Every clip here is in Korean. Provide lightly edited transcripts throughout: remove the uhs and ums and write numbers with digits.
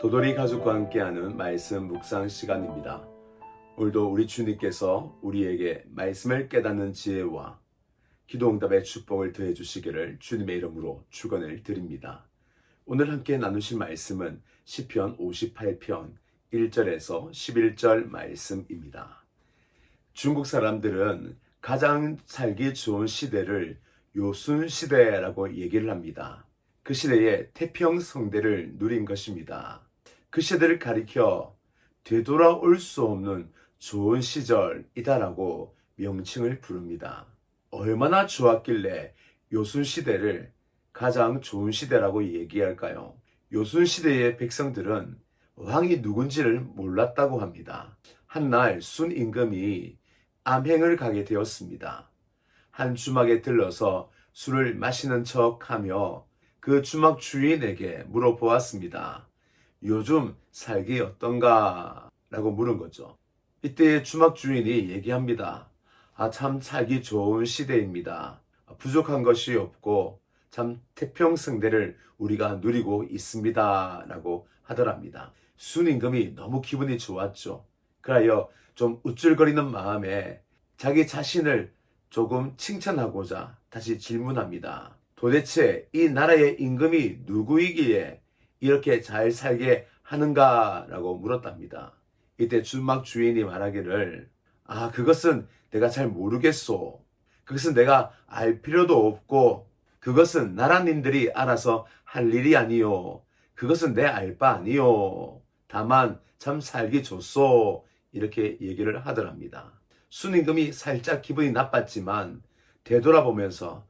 도돌이 가족과 함께하는 말씀 묵상 시간입니다. 오늘도 우리 주님께서 우리에게 말씀을 깨닫는 지혜와 기도응답의 축복을 더해 주시기를 주님의 이름으로 축원을 드립니다. 오늘 함께 나누실 말씀은 시편 58편 1절에서 11절 말씀입니다. 중국 사람들은 가장 살기 좋은 시대를 요순 시대라고 얘기를 합니다. 그 시대에 태평성대를 누린 것입니다. 그 시대를 가리켜 되돌아올 수 없는 좋은 시절이다라고 명칭을 부릅니다. 얼마나 좋았길래 요순 시대를 가장 좋은 시대라고 얘기할까요? 요순 시대의 백성들은 왕이 누군지를 몰랐다고 합니다. 한날 순 임금이 암행을 가게 되었습니다. 한 주막에 들러서 술을 마시는 척하며 그 주막 주인에게 물어보았습니다. 요즘 살기 어떤가? 라고 물은 거죠. 이때 주막 주인이 얘기합니다. 참 살기 좋은 시대입니다. 부족한 것이 없고 참 태평성대를 우리가 누리고 있습니다. 라고 하더랍니다. 순임금이 너무 기분이 좋았죠. 그하여 좀 우쭐거리는 마음에 자기 자신을 조금 칭찬하고자 다시 질문합니다. 도대체 이 나라의 임금이 누구이기에 이렇게 잘 살게 하는가? 라고 물었답니다. 이때 주막 주인이 말하기를 그것은 내가 잘 모르겠소. 그것은 내가 알 필요도 없고 그것은 나라님들이 알아서 할 일이 아니요. 그것은 내 알 바 아니요. 다만 참 살기 좋소. 이렇게 얘기를 하더랍니다. 순임금이 살짝 기분이 나빴지만 되돌아보면서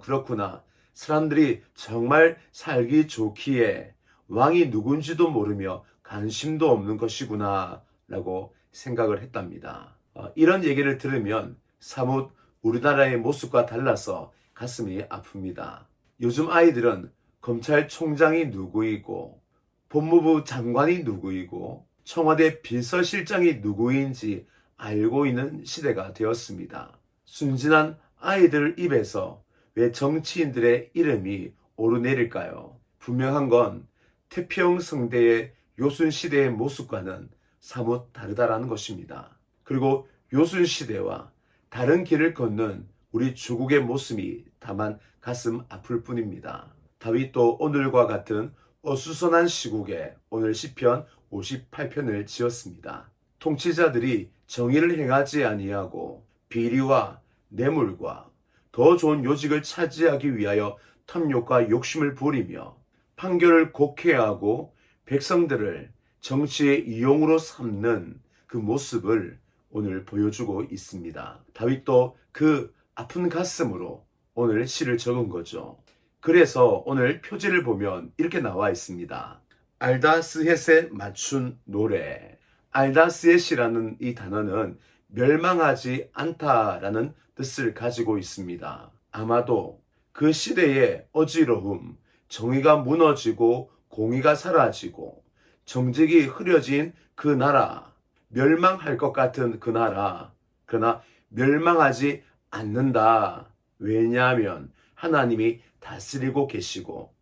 그렇구나. 사람들이 정말 살기 좋기에 왕이 누군지도 모르며 관심도 없는 것이구나 라고 생각을 했답니다. 이런 얘기를 들으면 사뭇 우리나라의 모습과 달라서 가슴이 아픕니다. 요즘 아이들은 검찰총장이 누구이고 법무부 장관이 누구이고 청와대 비서실장이 누구인지 알고 있는 시대가 되었습니다. 순진한 아이들 입에서 왜 정치인들의 이름이 오르내릴까요? 분명한 건 태평성대의 요순시대의 모습과는 사뭇 다르다라는 것입니다. 그리고 요순시대와 다른 길을 걷는 우리 주국의 모습이 다만 가슴 아플 뿐입니다. 다윗도 오늘과 같은 어수선한 시국에 오늘 시편 58편을 지었습니다. 통치자들이 정의를 행하지 아니하고 비리와 뇌물과 더 좋은 요직을 차지하기 위하여 탐욕과 욕심을 부리며 판결을 곡해하고 백성들을 정치의 이용으로 삼는 그 모습을 오늘 보여주고 있습니다. 다윗도 그 아픈 가슴으로 오늘 시를 적은 거죠. 그래서 오늘 표지를 보면 이렇게 나와 있습니다. 알다스헷에 맞춘 노래. 알다스헷이라는 이 단어는 멸망하지 않다라는 뜻을 가지고 있습니다. 아마도 그 시대의 어지러움, 정의가 무너지고 공의가 사라지고 정직이 흐려진 그 나라, 멸망할 것 같은 그 나라, 그러나 멸망하지 않는다. 왜냐하면 하나님이 다스리고 계시고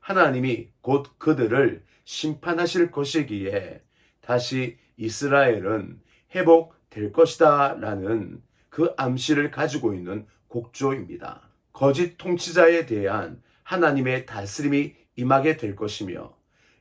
하나님이 곧 그들을 심판하실 것이기에 다시 이스라엘은 회복될 것이다 라는 그 암시를 가지고 있는 곡조입니다. 거짓 통치자에 대한 하나님의 다스림이 임하게 될 것이며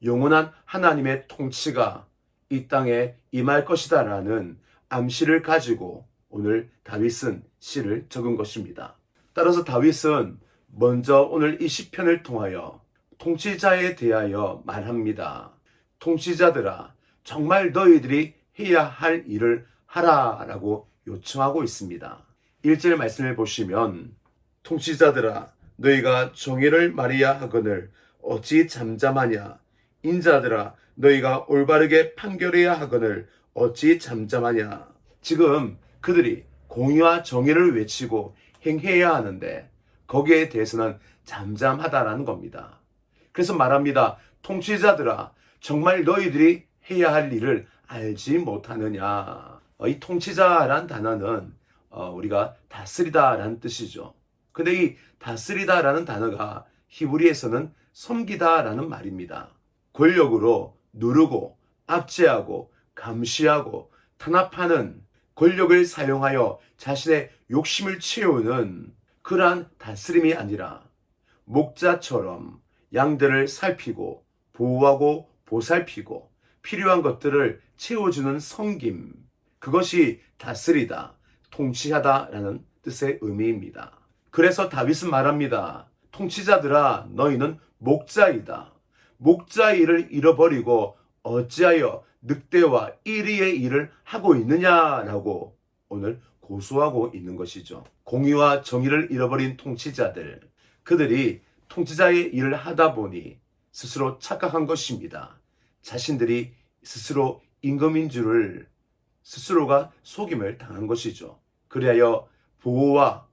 영원한 하나님의 통치가 이 땅에 임할 것이다 라는 암시를 가지고 오늘 다윗은 시를 적은 것입니다. 따라서 다윗은 먼저 오늘 이 시편을 통하여 통치자에 대하여 말합니다. 통치자들아, 정말 너희들이 해야 할 일을 하라 라고 요청하고 있습니다. 1절 말씀을 보시면 통치자들아, 너희가 정의를 말해야 하거늘 어찌 잠잠하냐. 인자들아, 너희가 올바르게 판결해야 하거늘 어찌 잠잠하냐. 지금 그들이 공의와 정의를 외치고 행해야 하는데 거기에 대해서는 잠잠하다라는 겁니다. 그래서 말합니다. 통치자들아, 정말 너희들이 해야 할 일을 알지 못하느냐. 이 통치자란 단어는 우리가 다스리다라는 뜻이죠. 근데 이 다스리다라는 단어가 히브리에서는 섬기다라는 말입니다. 권력으로 누르고 압제하고 감시하고 탄압하는 권력을 사용하여 자신의 욕심을 채우는 그러한 다스림이 아니라 목자처럼 양들을 살피고 보호하고 보살피고 필요한 것들을 채워주는 섬김, 그것이 다스리다, 통치하다라는 뜻의 의미입니다. 그래서 다윗은 말합니다. 통치자들아, 너희는 목자이다. 목자의 일을 잃어버리고 어찌하여 늑대와 이리의 일을 하고 있느냐라고 오늘 고소하고 있는 것이죠. 공의와 정의를 잃어버린 통치자들, 그들이 통치자의 일을 하다 보니 스스로 착각한 것입니다. 자신들이 스스로 임금인 줄을 스스로가 속임을 당한 것이죠. 그리하여 보호와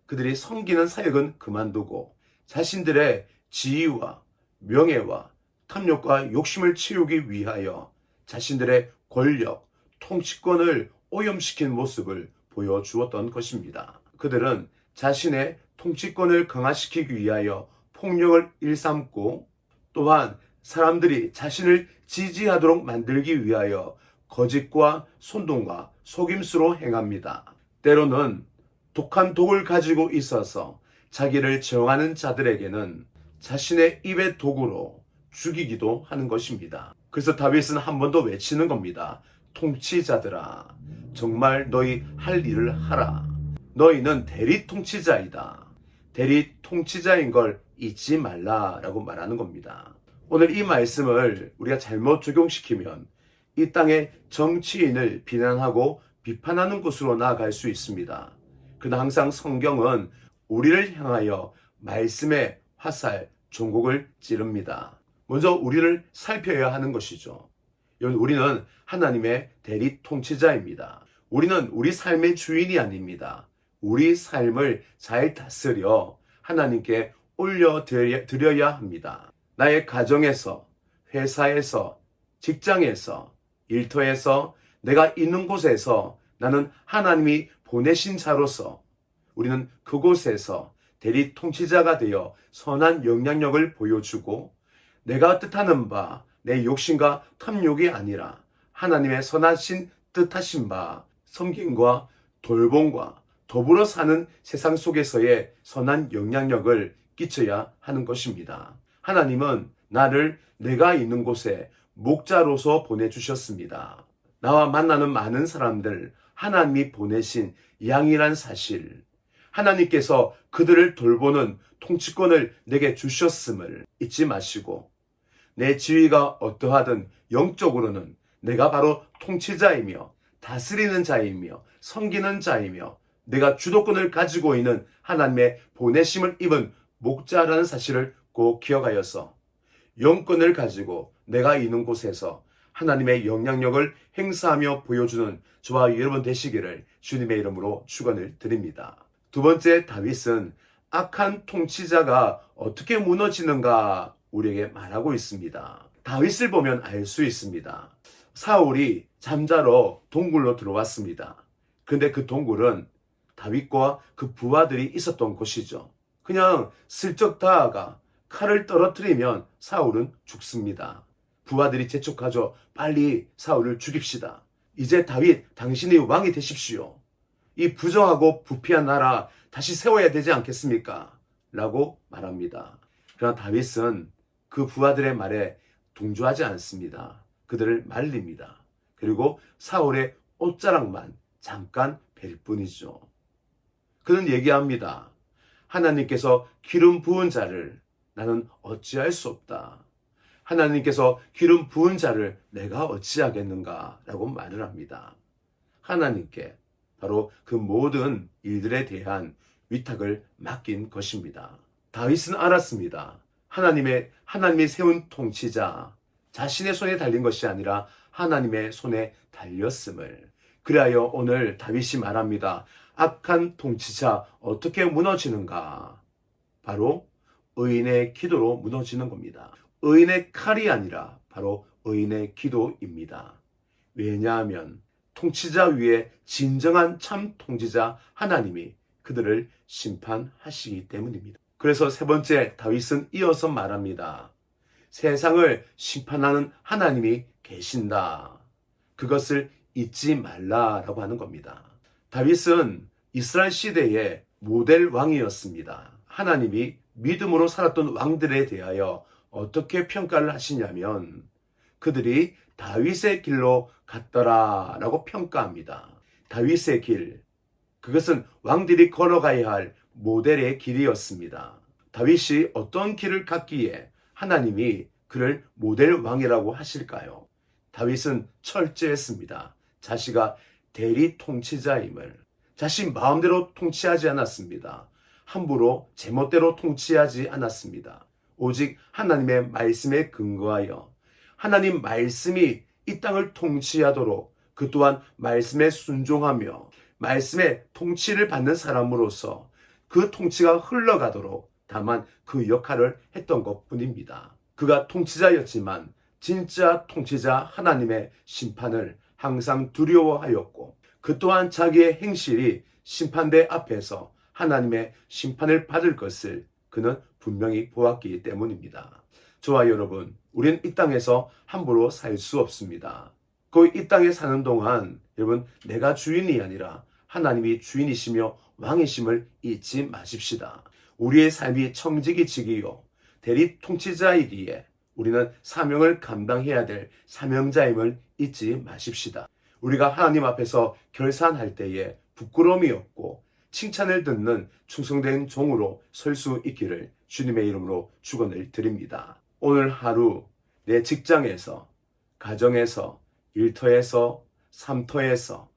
그들이 섬기는 사역은 그만두고 자신들의 지위와 명예와 탐욕과 욕심을 채우기 위하여 자신들의 권력, 통치권을 오염시킨 모습을 보여주었던 것입니다. 그들은 자신의 통치권을 강화시키기 위하여 폭력을 일삼고 또한 사람들이 자신을 지지하도록 만들기 위하여 거짓과 손동과 속임수로 행합니다. 때로는 독한 독을 가지고 있어서 자기를 저항하는 자들에게는 자신의 입의 독으로 죽이기도 하는 것입니다. 그래서 다윗은 한 번 더 외치는 겁니다. 통치자들아, 정말 너희 할 일을 하라. 너희는 대리 통치자이다. 대리 통치자인 걸 잊지 말라라고 말하는 겁니다. 오늘 이 말씀을 우리가 잘못 적용시키면 이 땅의 정치인을 비난하고 비판하는 곳으로 나아갈 수 있습니다. 그러나 항상 성경은 우리를 향하여 말씀의 화살, 종곡을 찌릅니다. 먼저 우리를 살펴야 하는 것이죠. 우리는 하나님의 대리 통치자입니다. 우리는 우리 삶의 주인이 아닙니다. 우리 삶을 잘 다스려 하나님께 올려드려야 합니다. 나의 가정에서, 회사에서, 직장에서, 일터에서, 내가 있는 곳에서 나는 하나님이 보내신 자로서 우리는 그곳에서 대리 통치자가 되어 선한 영향력을 보여주고 내가 뜻하는 바, 내 욕심과 탐욕이 아니라 하나님의 선하신 뜻하신 바, 섬김과 돌봄과 더불어 사는 세상 속에서의 선한 영향력을 끼쳐야 하는 것입니다. 하나님은 나를 내가 있는 곳에 목자로서 보내주셨습니다. 나와 만나는 많은 사람들, 하나님이 보내신 양이란 사실, 하나님께서 그들을 돌보는 통치권을 내게 주셨음을 잊지 마시고 내 지위가 어떠하든 영적으로는 내가 바로 통치자이며 다스리는 자이며 섬기는 자이며 내가 주도권을 가지고 있는 하나님의 보내심을 입은 목자라는 사실을 꼭 기억하여서 영권을 가지고 내가 있는 곳에서 하나님의 영향력을 행사하며 보여주는 저와 여러분 되시기를 주님의 이름으로 축원을 드립니다. 두 번째, 다윗은 악한 통치자가 어떻게 무너지는가 우리에게 말하고 있습니다. 다윗을 보면 알 수 있습니다. 사울이 잠자러 동굴로 들어왔습니다. 근데 그 동굴은 다윗과 그 부하들이 있었던 곳이죠. 그냥 슬쩍 다가가 칼을 떨어뜨리면 사울은 죽습니다. 부하들이 재촉하죠. 빨리 사울을 죽입시다. 이제 다윗, 당신이 왕이 되십시오. 이 부정하고 부패한 나라 다시 세워야 되지 않겠습니까? 라고 말합니다. 그러나 다윗은 그 부하들의 말에 동조하지 않습니다. 그들을 말립니다. 그리고 사울의 옷자락만 잠깐 뵐 뿐이죠. 그는 얘기합니다. 하나님께서 기름 부은 자를 나는 어찌할 수 없다. 하나님께서 기름 부은 자를 내가 어찌하겠는가 라고 말을 합니다. 하나님께 바로 그 모든 일들에 대한 위탁을 맡긴 것입니다. 다윗은 알았습니다. 하나님이 세운 통치자, 자신의 손에 달린 것이 아니라 하나님의 손에 달렸음을. 그리하여 오늘 다윗이 말합니다. 악한 통치자 어떻게 무너지는가? 바로 의인의 기도로 무너지는 겁니다. 의인의 칼이 아니라 바로 의인의 기도입니다. 왜냐하면 통치자 위에 진정한 참 통치자 하나님이 그들을 심판하시기 때문입니다. 그래서 세 번째, 다윗은 이어서 말합니다. 세상을 심판하는 하나님이 계신다. 그것을 잊지 말라라고 하는 겁니다. 다윗은 이스라엘 시대의 모델 왕이었습니다. 하나님이 믿음으로 살았던 왕들에 대하여 어떻게 평가를 하시냐면 그들이 다윗의 길로 갔더라라고 평가합니다. 다윗의 길, 그것은 왕들이 걸어가야 할 모델의 길이었습니다. 다윗이 어떤 길을 갔기에 하나님이 그를 모델 왕이라고 하실까요? 다윗은 철저했습니다. 자신가 대리 통치자임을. 자신 마음대로 통치하지 않았습니다. 함부로 제멋대로 통치하지 않았습니다. 오직 하나님의 말씀에 근거하여 하나님 말씀이 이 땅을 통치하도록 그 또한 말씀에 순종하며 말씀의 통치를 받는 사람으로서 그 통치가 흘러가도록 다만 그 역할을 했던 것뿐입니다. 그가 통치자였지만 진짜 통치자 하나님의 심판을 항상 두려워하였고 그 또한 자기의 행실이 심판대 앞에서 하나님의 심판을 받을 것을 그는 분명히 보았기 때문입니다. 저와 여러분, 우리는 이 땅에서 함부로 살 수 없습니다. 그 이 땅에 사는 동안 여러분, 내가 주인이 아니라 하나님이 주인이시며 왕이심을 잊지 마십시다. 우리의 삶이 청지기직이요 대리 통치자이기에 우리는 사명을 감당해야 될 사명자임을 잊지 마십시다. 우리가 하나님 앞에서 결산할 때에 부끄러움이 없고 칭찬을 듣는 충성된 종으로 설 수 있기를 주님의 이름으로 축원을 드립니다. 오늘 하루 내 직장에서, 가정에서, 일터에서, 삶터에서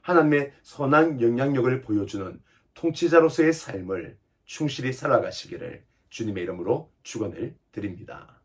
하나님의 선한 영향력을 보여주는 통치자로서의 삶을 충실히 살아가시기를 주님의 이름으로 축원을 드립니다.